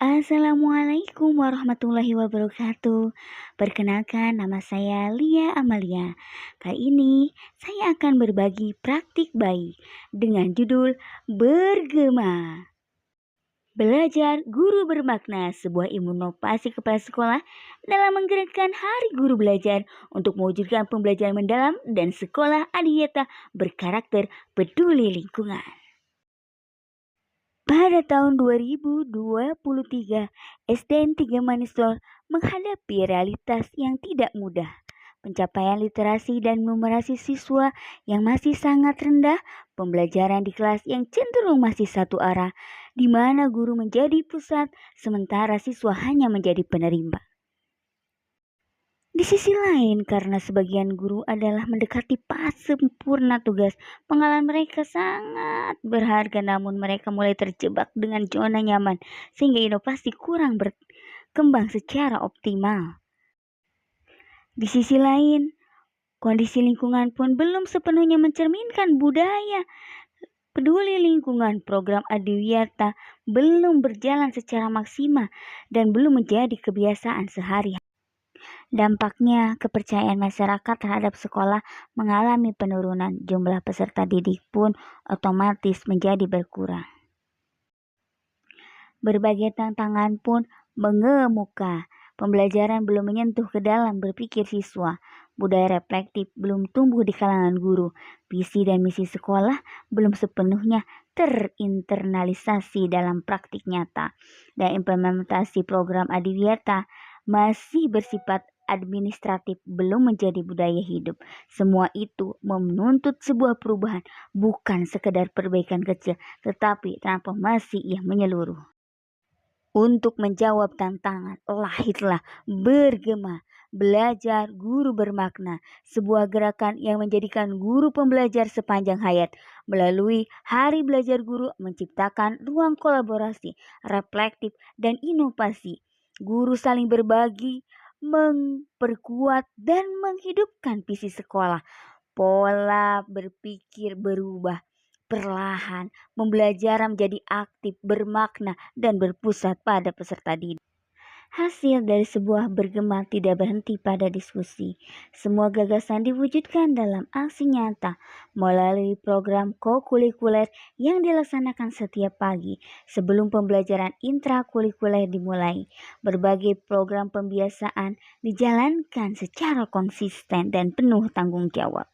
Assalamualaikum warahmatullahi wabarakatuh. Perkenalkan, nama saya Lia Amalia. Kali ini saya akan berbagi praktik bayi dengan judul Bergema. Belajar Guru Bermakna, sebuah inovasi kepala sekolah dalam menggerakkan Hari Guru Belajar untuk mewujudkan pembelajaran mendalam dan sekolah adiwiyata berkarakter peduli lingkungan. Pada tahun 2023, SDN 3 Manistor menghadapi realitas yang tidak mudah. Pencapaian literasi dan numerasi siswa yang masih sangat rendah, pembelajaran di kelas yang cenderung masih satu arah, di mana guru menjadi pusat, sementara siswa hanya menjadi penerima. Di sisi lain, karena sebagian guru adalah mendekati pas sempurna tugas, pengalaman mereka sangat berharga, namun mereka mulai terjebak dengan zona nyaman, sehingga inovasi kurang berkembang secara optimal. Di sisi lain, kondisi lingkungan pun belum sepenuhnya mencerminkan budaya peduli lingkungan. Program adiwiyata belum berjalan secara maksimal dan belum menjadi kebiasaan sehari-hari. Dampaknya, kepercayaan masyarakat terhadap sekolah mengalami penurunan. Jumlah peserta didik pun otomatis menjadi berkurang. Berbagai tantangan pun mengemuka. Pembelajaran belum menyentuh ke dalam berpikir siswa. Budaya reflektif belum tumbuh di kalangan guru. Visi dan misi sekolah belum sepenuhnya terinternalisasi dalam praktik nyata. Dan implementasi program adiwiyata masih bersifat administratif, belum menjadi budaya hidup. Semua itu menuntut sebuah perubahan, bukan sekedar perbaikan kecil, tetapi transformasi yang menyeluruh. Untuk menjawab tantangan, lahirlah Bergema, Belajar Guru Bermakna, sebuah gerakan yang menjadikan guru pembelajar sepanjang hayat. Melalui Hari Belajar Guru menciptakan ruang kolaborasi, reflektif, dan inovasi. Guru saling berbagi, memperkuat, dan menghidupkan visi sekolah. Pola berpikir berubah perlahan, pembelajaran menjadi aktif, bermakna, dan berpusat pada peserta didik. Hasil dari sebuah bergema tidak berhenti pada diskusi. Semua gagasan diwujudkan dalam aksi nyata melalui program kokurikuler yang dilaksanakan setiap pagi sebelum pembelajaran intrakurikuler dimulai. Berbagai program pembiasaan dijalankan secara konsisten dan penuh tanggung jawab.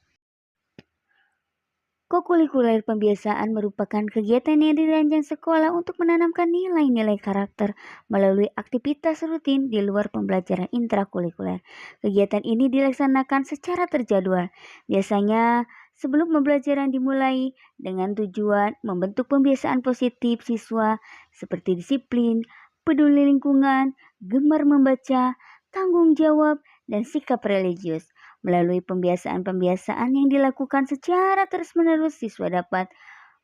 Kokurikuler pembiasaan merupakan kegiatan yang dirancang sekolah untuk menanamkan nilai-nilai karakter melalui aktivitas rutin di luar pembelajaran intrakurikuler. Kegiatan ini dilaksanakan secara terjadwal, biasanya sebelum pembelajaran dimulai, dengan tujuan membentuk pembiasaan positif siswa seperti disiplin, peduli lingkungan, gemar membaca, tanggung jawab, dan sikap religius. Melalui pembiasaan-pembiasaan yang dilakukan secara terus-menerus, siswa dapat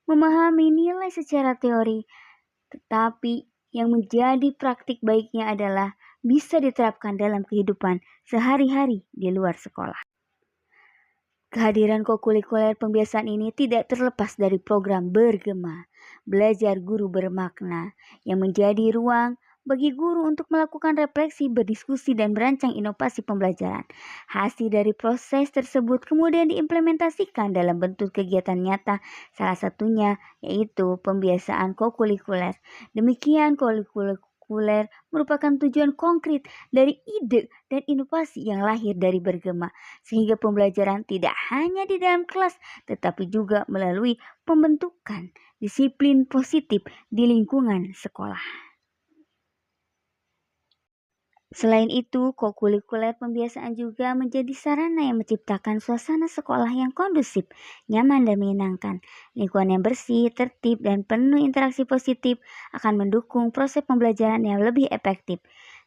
memahami nilai secara teori, tetapi yang menjadi praktik baiknya adalah bisa diterapkan dalam kehidupan sehari-hari di luar sekolah. Kehadiran kokurikuler pembiasaan ini tidak terlepas dari program Bergema, Belajar Guru Bermakna, yang menjadi ruang bagi guru untuk melakukan refleksi, berdiskusi, dan merancang inovasi pembelajaran. Hasil dari proses tersebut kemudian diimplementasikan dalam bentuk kegiatan nyata, salah satunya yaitu pembiasaan kokurikuler. Demikian, kokurikuler merupakan tujuan konkret dari ide dan inovasi yang lahir dari Bergema, sehingga pembelajaran tidak hanya di dalam kelas, tetapi juga melalui pembentukan disiplin positif di lingkungan sekolah. Selain itu, kokurikuler pembiasaan juga menjadi sarana yang menciptakan suasana sekolah yang kondusif, nyaman, dan menyenangkan. Lingkungan yang bersih, tertib, dan penuh interaksi positif akan mendukung proses pembelajaran yang lebih efektif.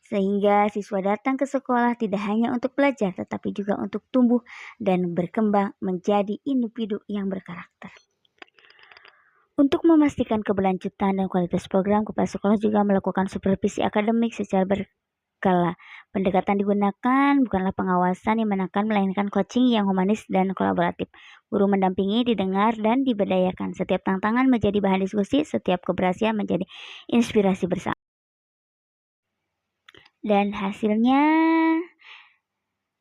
Sehingga siswa datang ke sekolah tidak hanya untuk belajar, tetapi juga untuk tumbuh dan berkembang menjadi individu yang berkarakter. Untuk memastikan keberlanjutan dan kualitas program, kepala sekolah juga melakukan supervisi akademik secara berkala. Pendekatan digunakan bukanlah pengawasan yang menekan, melainkan coaching yang humanis dan kolaboratif. Guru mendampingi, didengar, dan diberdayakan. Setiap tantangan menjadi bahan diskusi, setiap keberhasilan menjadi inspirasi bersama. Dan hasilnya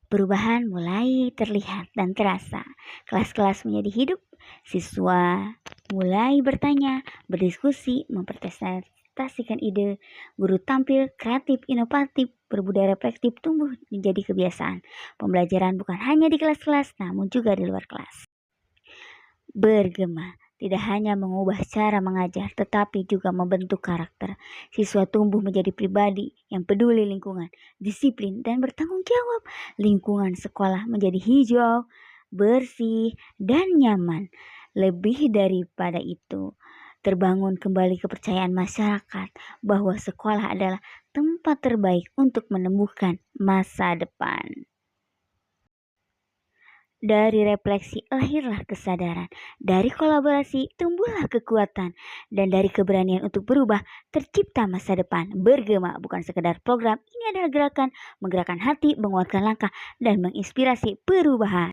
perubahan mulai terlihat dan terasa. Kelas-kelas menjadi hidup, siswa mulai bertanya, berdiskusi, mempresentasikan ide, guru tampil kreatif, inovatif, berbudaya reflektif tumbuh menjadi kebiasaan. Pembelajaran bukan hanya di kelas-kelas, namun juga di luar kelas. Bergema tidak hanya mengubah cara mengajar, tetapi juga membentuk karakter. Siswa tumbuh menjadi pribadi yang peduli lingkungan, disiplin, dan bertanggung jawab. Lingkungan sekolah menjadi hijau, bersih, dan nyaman. Lebih daripada itu, terbangun kembali kepercayaan masyarakat bahwa sekolah adalah tempat terbaik untuk menumbuhkan masa depan. Dari refleksi lahirlah kesadaran, dari kolaborasi tumbuhlah kekuatan, dan dari keberanian untuk berubah tercipta masa depan. Bergema bukan sekedar program, ini adalah gerakan, menggerakkan hati, menguatkan langkah, dan menginspirasi perubahan.